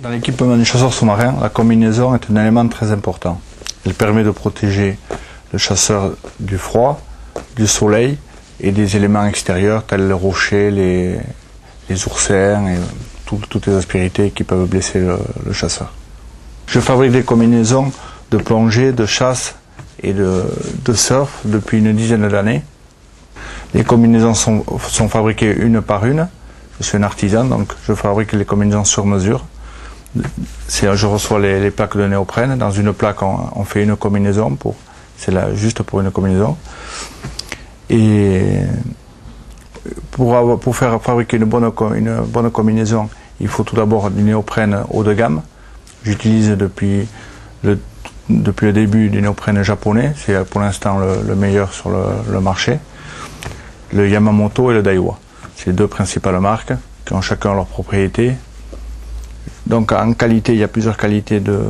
Dans l'équipement des chasseurs sous-marins, la combinaison est un élément très important. Elle permet de protéger le chasseur du froid, du soleil et des éléments extérieurs tels les rochers, les oursins et toutes les aspérités qui peuvent blesser le chasseur. Je fabrique des combinaisons de plongée, de chasse et de surf depuis une dizaine d'années. Les combinaisons sont fabriquées une par une. Je suis un artisan, donc je fabrique les combinaisons sur mesure. Je reçois les plaques de néoprène. Dans une plaque, on fait une combinaison, c'est là juste pour une combinaison. Et pour faire fabriquer une bonne combinaison, il faut tout d'abord du néoprène haut de gamme. J'utilise depuis le début du néoprène japonais, c'est pour l'instant le meilleur sur le marché. Le Yamamoto et le Daiwa. C'est les deux principales marques qui ont chacun leurs propriétés. Donc en qualité, il y a plusieurs qualités de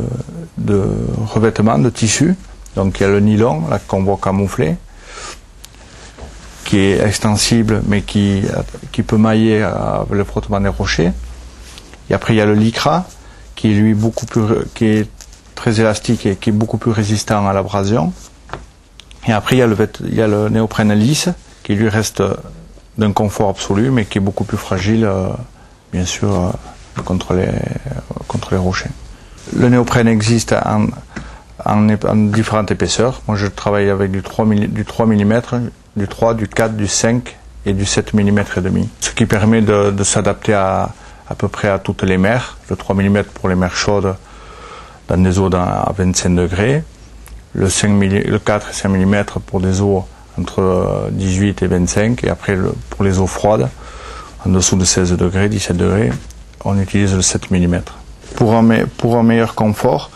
revêtement, de tissu. Donc il y a le nylon, là qu'on voit camouflé, qui est extensible mais qui peut mailler avec le frottement des rochers. Et après il y a le lycra, qui est lui qui est très élastique et qui est beaucoup plus résistant à l'abrasion. Et après il y a le néoprène lisse, qui lui reste d'un confort absolu, mais qui est beaucoup plus fragile, bien sûr, contre les rochers. Le néoprène existe en différentes épaisseurs. Moi, je travaille avec du 3 mm, du 3, du 4, du 5 et du 7 mm et demi. Ce qui permet de s'adapter à peu près à toutes les mers. Le 3 mm pour les mers chaudes, dans des eaux à 25 degrés. Le 4 et 5 mm pour des eaux entre 18 et 25, et après pour les eaux froides, en dessous de 16 degrés, 17 degrés, on utilise le 7 mm. Pour un meilleur confort,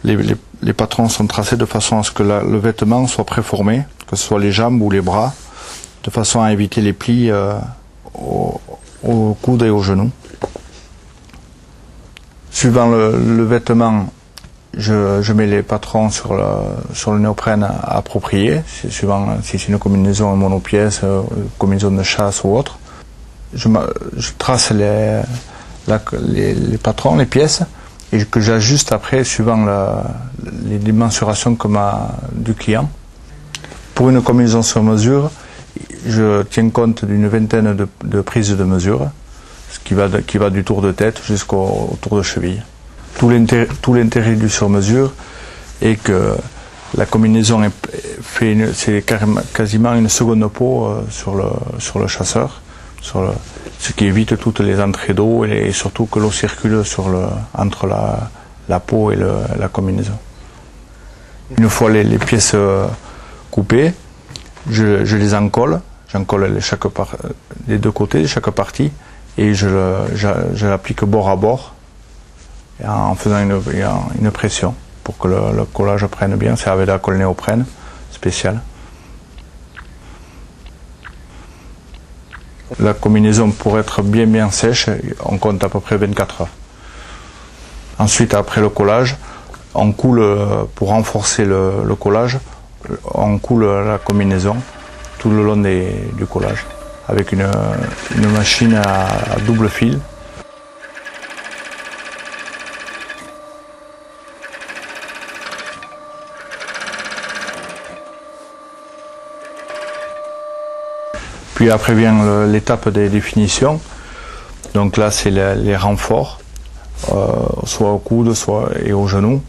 les patrons sont tracés de façon à ce que le vêtement soit préformé, que ce soit les jambes ou les bras, de façon à éviter les plis au coude et aux genoux. Suivant le vêtement, je mets les patrons sur le néoprène approprié, suivant si c'est une combinaison en monopièce, une combinaison de chasse ou autre. Je trace les patrons, les pièces, et que j'ajuste après suivant les mensurations du client. Pour une combinaison sur mesure, je tiens compte d'une vingtaine de prises de mesure, ce qui va du tour de tête jusqu'au tour de cheville. Tout l'intérêt du sur-mesure est que la combinaison c'est quasiment une seconde peau sur le chasseur, ce qui évite toutes les entrées d'eau et surtout que l'eau circule entre la peau et la combinaison. Une fois les pièces coupées, je les encolle. J'encolle les deux côtés, chaque partie, et je l'applique bord à bord, en faisant une pression pour que le collage prenne bien. C'est avec la colle néoprène spéciale. La combinaison, pour être bien sèche, on compte à peu près 24 heures. Ensuite, après le collage, on coule, pour renforcer le collage, on coule la combinaison tout le long du collage avec une machine à double fil. Puis après vient l'étape des définitions. Donc là, c'est les renforts, soit au coude, soit et aux genoux,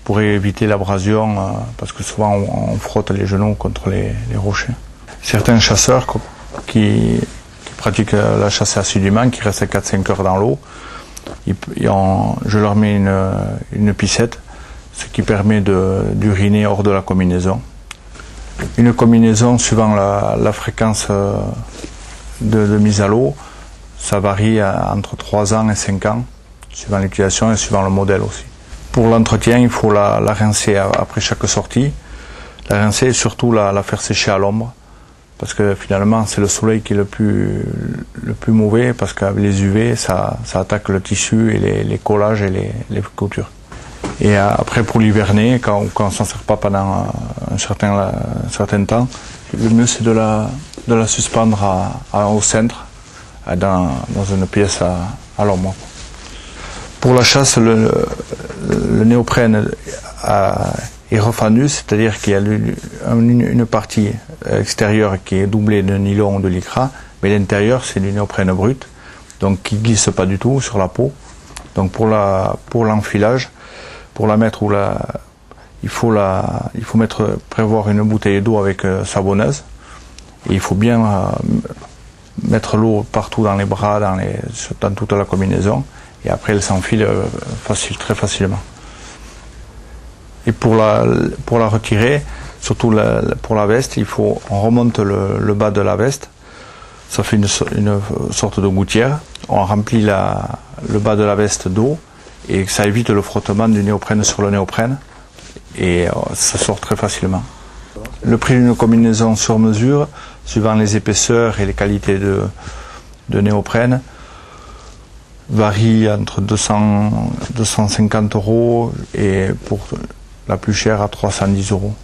pour éviter l'abrasion, parce que souvent on frotte les genoux contre les rochers. Certains chasseurs qui pratiquent la chasse assidûment, qui restent 4-5 heures dans l'eau, je leur mets une piscette, ce qui permet d'uriner hors de la combinaison. Une combinaison, suivant la fréquence de mise à l'eau, ça varie entre 3 ans et 5 ans, suivant l'utilisation et suivant le modèle aussi. Pour l'entretien, il faut la rincer après chaque sortie. La rincer et surtout la faire sécher à l'ombre, parce que finalement c'est le soleil qui est le plus mauvais, parce qu'avec les UV, ça attaque le tissu et les collages et les coutures. Et après, pour l'hiverner, quand on ne s'en sert pas pendant un certain temps, le mieux c'est de la suspendre au centre, dans une pièce à l'ombre. Pour la chasse, le néoprène est refendu, c'est-à-dire qu'il y a une partie extérieure qui est doublée de nylon ou de lycra, mais l'intérieur c'est du néoprène brut, donc qui glisse pas du tout sur la peau. Donc pour l'enfilage, pour la mettre il faut prévoir une bouteille d'eau avec savonneuse, et il faut bien mettre l'eau partout dans les bras, dans toute la combinaison, et après elle s'enfile très facilement. Et pour la retirer, surtout pour la veste, on remonte le bas de la veste, ça fait une sorte de gouttière, on remplit le bas de la veste d'eau, et ça évite le frottement du néoprène sur le néoprène, et ça sort très facilement. Le prix d'une combinaison sur mesure, suivant les épaisseurs et les qualités de néoprène, varie entre 250 € et pour la plus chère à 310 €.